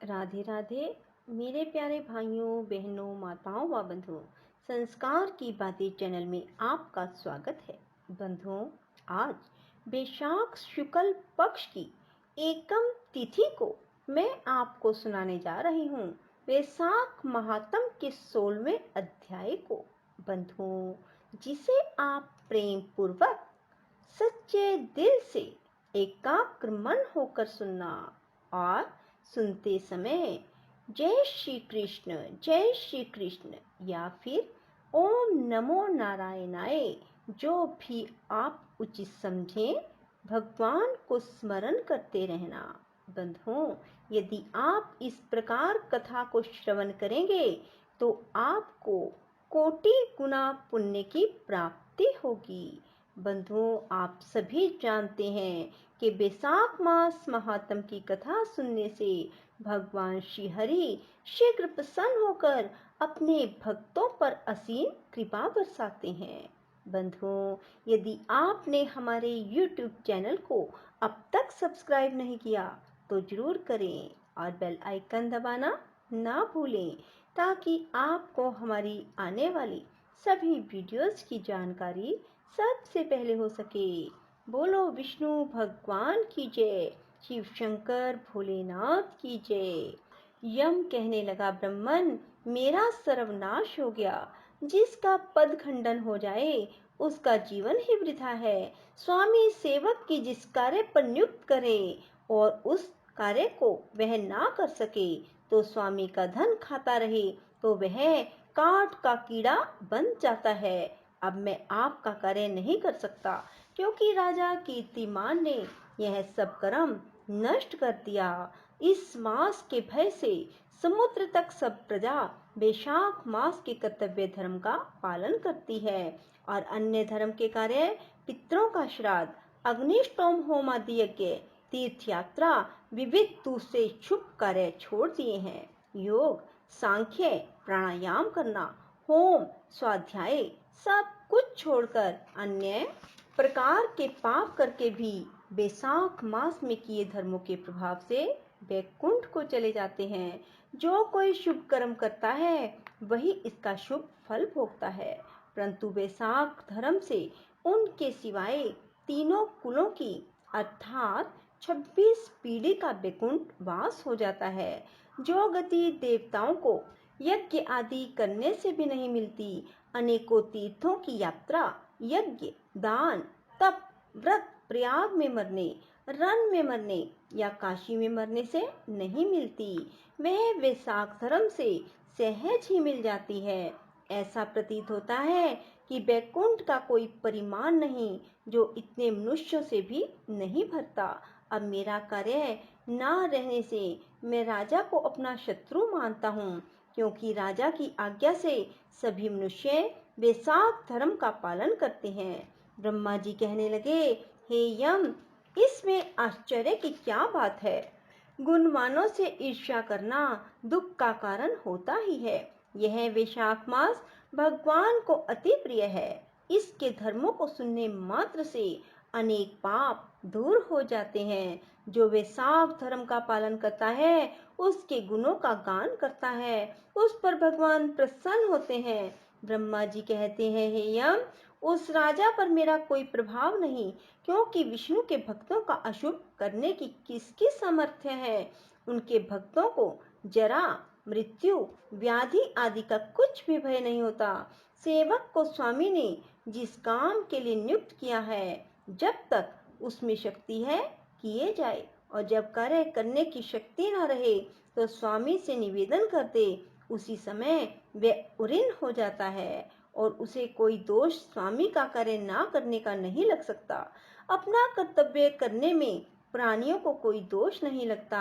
राधे राधे मेरे प्यारे भाइयों बहनों माताओं व बंधुओं, संस्कार की बातें चैनल में आपका स्वागत है। बंधुओं, आज वैशाख शुक्ल पक्ष की एकम तिथि को मैं आपको सुनाने जा रही हूँ वैशाख महात्म के 16वें अध्याय को। बंधुओं, जिसे आप प्रेम पूर्वक सच्चे दिल से एकाग्र मन होकर सुनना और सुनते समय जय श्री कृष्ण या फिर ओम नमो नारायणाय जो भी आप उचित समझें, भगवान को स्मरण करते रहना। बंधुओं, यदि आप इस प्रकार कथा को श्रवण करेंगे तो आपको कोटि गुना पुण्य की प्राप्ति होगी। बंधुओं, आप सभी जानते हैं कि वैशाख मास महात्म की कथा सुनने से भगवान श्री हरि शीघ्र प्रसन्न होकर अपने भक्तों पर असीम कृपा बरसाते हैं। बंधुओं, यदि आपने हमारे YouTube चैनल को अब तक सब्सक्राइब नहीं किया तो जरूर करें और बेल आइकन दबाना ना भूलें ताकि आपको हमारी आने वाली सभी वीडियोस की जानकारी सबसे पहले हो सके। बोलो विष्णु भगवान की जय, शिव शंकर भोलेनाथ की जय। यम कहने लगा, ब्रह्मन मेरा सर्वनाश हो गया। जिसका पद खंडन हो जाए उसका जीवन ही वृथा है। स्वामी सेवक की जिस कार्य पर नियुक्त करे और उस कार्य को वह ना कर सके तो स्वामी का धन खाता रहे तो वह काट का कीड़ा बन जाता है। अब मैं आपका कार्य नहीं कर सकता क्योंकि राजा कीर्तिमान ने यह सब कर्म नष्ट कर दिया। इस मास के भय से समुद्र तक सब प्रजा वैशाख मास के कर्तव्य धर्म का पालन करती है और अन्य धर्म के कार्य, पितरों का श्राद्ध, अग्निष्टोम होम आदि यज्ञ, तीर्थ यात्रा, विविध दूसरे शुभ कार्य छोड़ दिए हैं। योग, सांख्य, प्राणायाम करना, होम, स्वाध्याय सब कुछ छोड़कर अन्य प्रकार के पाप करके भी वैशाख मास में किए धर्मों के प्रभाव से वैकुंठ को चले जाते हैं। जो कोई शुभ कर्म करता है वही इसका शुभ फल भोगता है, परंतु वैशाख धर्म से उनके सिवाय तीनों कुलों की अर्थात 26 पीढ़ी का वैकुंठ वास हो जाता है। जो गति देवताओं को यज्ञ आदि करने से भी नहीं मिलती, अनेकों तीर्थों की यात्रा, यज्ञ, दान, तप, व्रत, प्रयाग में मरने, रण में मरने या काशी में मरने से नहीं मिलती, वह वैशाख धर्म से सहज ही मिल जाती है। ऐसा प्रतीत होता है कि वैकुंठ का कोई परिमाण नहीं जो इतने मनुष्यों से भी नहीं भरता। अब मेरा कार्य ना रहने से मैं राजा को अपना शत्रु मानता हूँ, क्योंकि राजा की आज्ञा से सभी मनुष्य वैशाख धर्म का पालन करते हैं। ब्रह्मा जी कहने लगे, हे यम, इसमें आश्चर्य की क्या बात है? गुणवानों से ईर्ष्या करना दुख का कारण होता ही है। यह वैशाख मास भगवान को अति प्रिय है। इसके धर्मों को सुनने मात्र से अनेक पाप दूर हो जाते हैं। जो वैशाख धर्म का पालन करता है, उसके गुणों का गान करता है, उस पर भगवान प्रसन्न होते हैं। ब्रह्मा जी कहते हैं, हे यम, उस राजा पर मेरा कोई प्रभाव नहीं, क्योंकि विष्णु के भक्तों का अशुभ करने की किसकी सामर्थ्य है। उनके भक्तों को जरा, मृत्यु, व्याधि आदि का कुछ भी भय नहीं होता। सेवक को स्वामी ने जिस काम के लिए नियुक्त किया है, जब तक उसमें शक्ति है किए जाए, और जब कार्य करने की शक्ति न रहे तो स्वामी से निवेदन कर दे, उसी समय वह उरीन हो जाता है और उसे कोई दोष स्वामी का कार्य ना करने का नहीं लग सकता। अपना कर्तव्य करने में प्राणियों को कोई दोष नहीं लगता।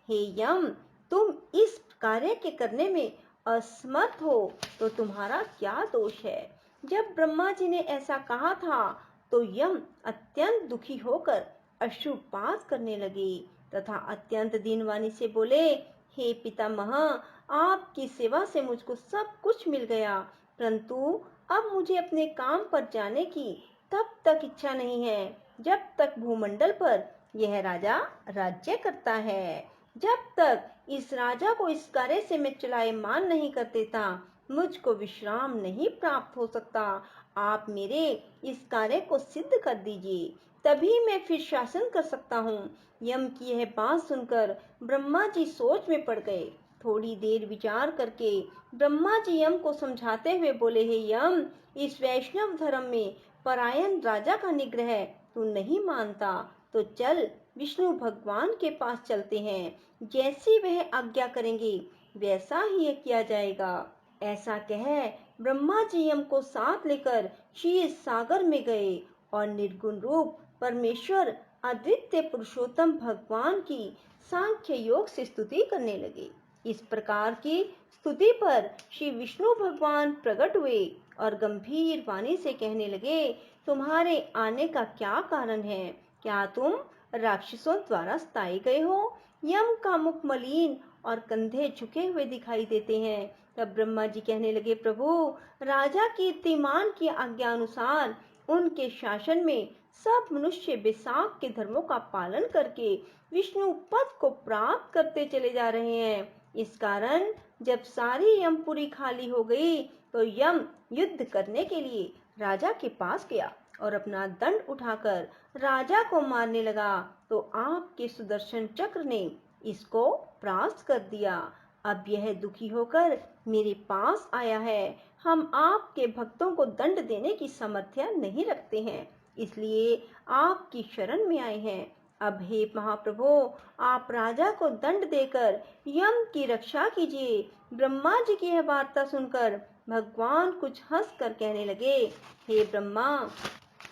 हे यम, तुम इस कार्य के करने में असमर्थ हो तो तुम्हारा क्या दोष है? जब ब्रह्मा जी ने ऐसा कहा था तो यम अत्यंत दुखी होकर अश्रुपात करने लगे तथा अत्यंत दीनवाणी से बोले, हे पितामह, आपकी सेवा से मुझको सब कुछ मिल गया, परंतु अब मुझे अपने काम पर जाने की तब तक इच्छा नहीं है जब तक भूमंडल पर यह राजा राज्य करता है। जब तक इस राजा को इस कार्य से मैं चलायमान नहीं कर देता, मुझको विश्राम नहीं प्राप्त हो सकता। आप मेरे इस कार्य को सिद्ध कर दीजिए, तभी मैं फिर शासन कर सकता हूँ। यम की यह बात सुनकर ब्रह्मा जी सोच में पड़ गए। थोड़ी देर विचार करके ब्रह्मा जी यम को समझाते हुए बोले, हे यम, इस वैष्णव धर्म में परायण राजा का निग्रह तू नहीं मानता तो चल विष्णु भगवान के पास चलते हैं। जैसी वह आज्ञा करेंगे वैसा ही किया जाएगा। ऐसा कह ब्रह्मा जी यम को साथ लेकर क्षीर सागर में गए और निर्गुण रूप परमेश्वर अद्वितीय पुरुषोत्तम भगवान की सांख्य योग से स्तुति करने लगे। इस प्रकार की स्तुति पर श्री विष्णु भगवान प्रकट हुए और गंभीर वाणी से कहने लगे, तुम्हारे आने का क्या कारण है? क्या तुम राक्षसों द्वारा सताए गए हो? यम का मुख मलिन और कंधे झुके हुए दिखाई देते हैं। तब ब्रह्मा जी कहने लगे, प्रभु, राजा कीर्तिमान की आज्ञा अनुसार उनके शासन में सब मनुष्य वैशाख के धर्मों का पालन करके विष्णु पद को प्राप्त करते चले जा रहे हैं। इस कारण जब सारी यमपुरी खाली हो गई तो यम युद्ध करने के लिए राजा के पास गया और अपना दंड उठाकर राजा को मारने लगा, तो आपके सुदर्शन चक्र ने इसको परास्त कर दिया। अब यह दुखी होकर मेरे पास आया है। हम आपके भक्तों को दंड देने की सामर्थ्य नहीं रखते हैं, इसलिए आपकी शरण में आए हैं। अब हे महाप्रभु, आप राजा को दंड देकर यम की रक्षा कीजिए। ब्रह्मा जी की यह वार्ता सुनकर भगवान कुछ हंस कर कहने लगे, हे ब्रह्मा,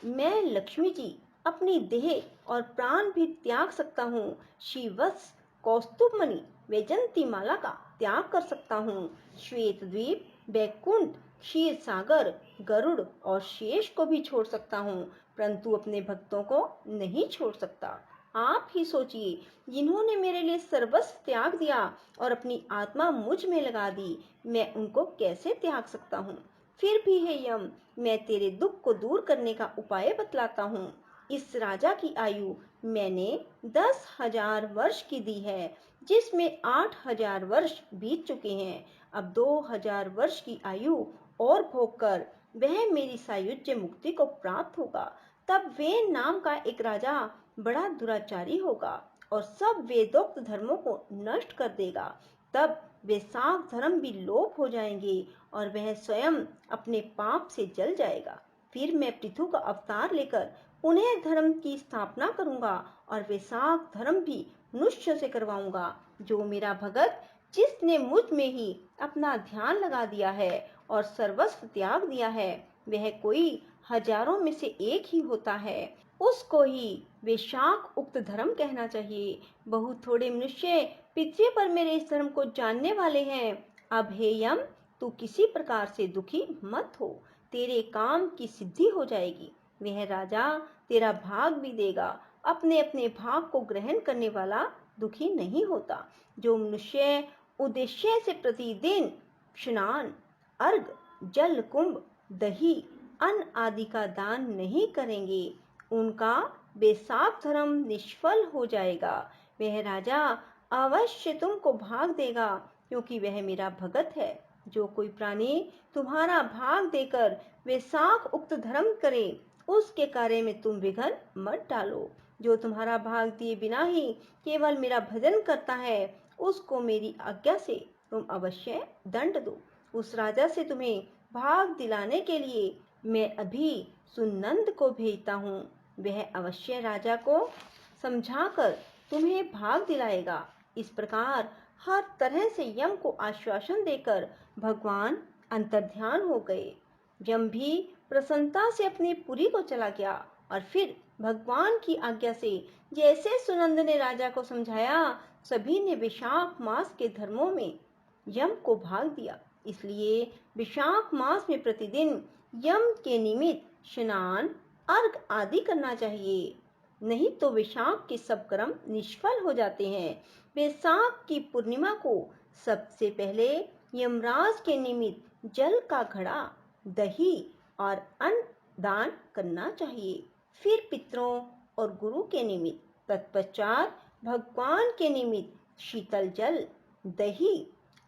मैं लक्ष्मी जी अपनी देह और प्राण भी त्याग सकता हूँ। श्रीवत्स, कौस्तुभमणि, वैजंती माला का त्याग कर सकता हूँ। श्वेत द्वीप, बैकुंठ, क्षीर सागर, गरुड़ और शेष को भी छोड़ सकता हूँ, परंतु अपने भक्तों को नहीं छोड़ सकता। आप ही सोचिए, जिन्होंने मेरे लिए सर्वस्व त्याग दिया और अपनी आत्मा मुझ में लगा दी, मैं उनको कैसे त्याग सकता हूँ? फिर भी हे यम, मैं तेरे दुख को दूर करने का उपाय बतलाता हूँ। इस राजा की आयु मैंने 10,000 वर्ष की दी है, जिसमें 8,000 वर्ष बीत चुके हैं। अब 2,000 वर्ष की आयु और भोग कर वह मेरी सायुज्य मुक्ति को प्राप्त होगा। तब वे नाम का एक राजा बड़ा दुराचारी होगा और सब वेदोक्त धर्मों को नष्ट कर देगा। तब वे साख धर्म भी लोप हो जाएंगे और वह स्वयं अपने पाप से जल जाएगा। फिर मैं पृथु का अवतार लेकर उन्हें धर्म की स्थापना करूंगा और वैशाख धर्म भी मनुष्य से करवाऊंगा। जो मेरा भगत, जिसने मुझ में ही अपना ध्यान लगा दिया है और सर्वस्व त्याग दिया है, वह कोई हजारों में से एक ही होता है। उसको ही वैशाख उक्त धर्म कहना चाहिए। बहुत थोड़े मनुष्य पृथ्वी पर मेरे इस धर्म को जानने वाले हैं। अब हे यम, तू किसी प्रकार से दुखी मत हो, तेरे काम की सिद्धि हो जाएगी। वह राजा तेरा भाग भी देगा। अपने अपने भाग को ग्रहण करने वाला दुखी नहीं होता। जो मनुष्य उद्देश्य से प्रतिदिन स्नान, अर्घ, जल कुंभ, दही, अन्न आदि का दान नहीं करेंगे, उनका वैशाख धर्म निष्फल हो जाएगा। वह राजा अवश्य तुमको भाग देगा, क्योंकि वह मेरा भगत है। जो कोई प्राणी तुम्हारा भाग देकर वैशाख उक्त धर्म करे, उसके कार्य में तुम विघ्न मत डालो। जो तुम्हारा भाग दिए बिना ही केवल मेरा भजन करता है, उसको मेरी आज्ञा से तुम अवश्य दंड दो। उस राजा से तुम्हें भाग दिलाने के लिए मैं अभी सुनंद को भेजता हूँ। वह अवश्य राजा को समझाकर तुम्हें भाग दिलाएगा। इस प्रकार हर तरह से यम को आश्वासन देकर भगवान अंतर्ध्यान हो गए। यम भी प्रसन्नता से अपनी पुरी को चला गया और फिर भगवान की आज्ञा से जैसे सुनंद ने राजा को समझाया, सभी ने वैशाख मास के धर्मों में यम को भाग दिया। इसलिए वैशाख मास में प्रतिदिन यम के निमित्त स्नान, अर्घ आदि करना चाहिए, नहीं तो वैशाख के सब कर्म निष्फल हो जाते हैं। वैशाख की पूर्णिमा को सबसे पहले यमराज के निमित्त जल का घड़ा, दही और अन्न दान करना चाहिए। फिर पितरों और गुरु के निमित्त, तत्पश्चात भगवान के निमित्त शीतल जल, दही,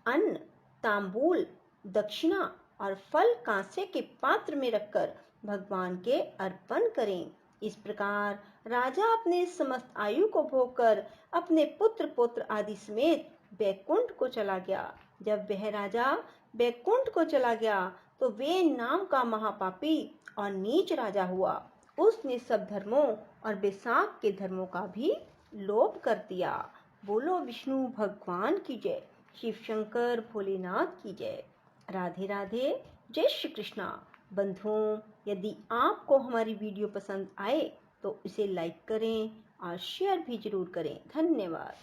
अन्न, तांबूल, दक्षिणा और फल कांसे के पात्र में रखकर भगवान के अर्पण करें। इस प्रकार राजा अपने समस्त आयु को भोग कर अपने पुत्र पौत्र आदि समेत बैकुंठ को चला गया। जब वह राजा बैकुंठ को चला गया तो वे नाम का महापापी और नीच राजा हुआ। उसने सब धर्मों और बैसाख के धर्मों का भी लोप कर दिया। बोलो विष्णु भगवान की जय, शिव शंकर भोलेनाथ की जय। राधे राधे, जय श्री कृष्णा। बंधुओं, यदि आपको हमारी वीडियो पसंद आए तो इसे लाइक करें और शेयर भी जरूर करें। धन्यवाद।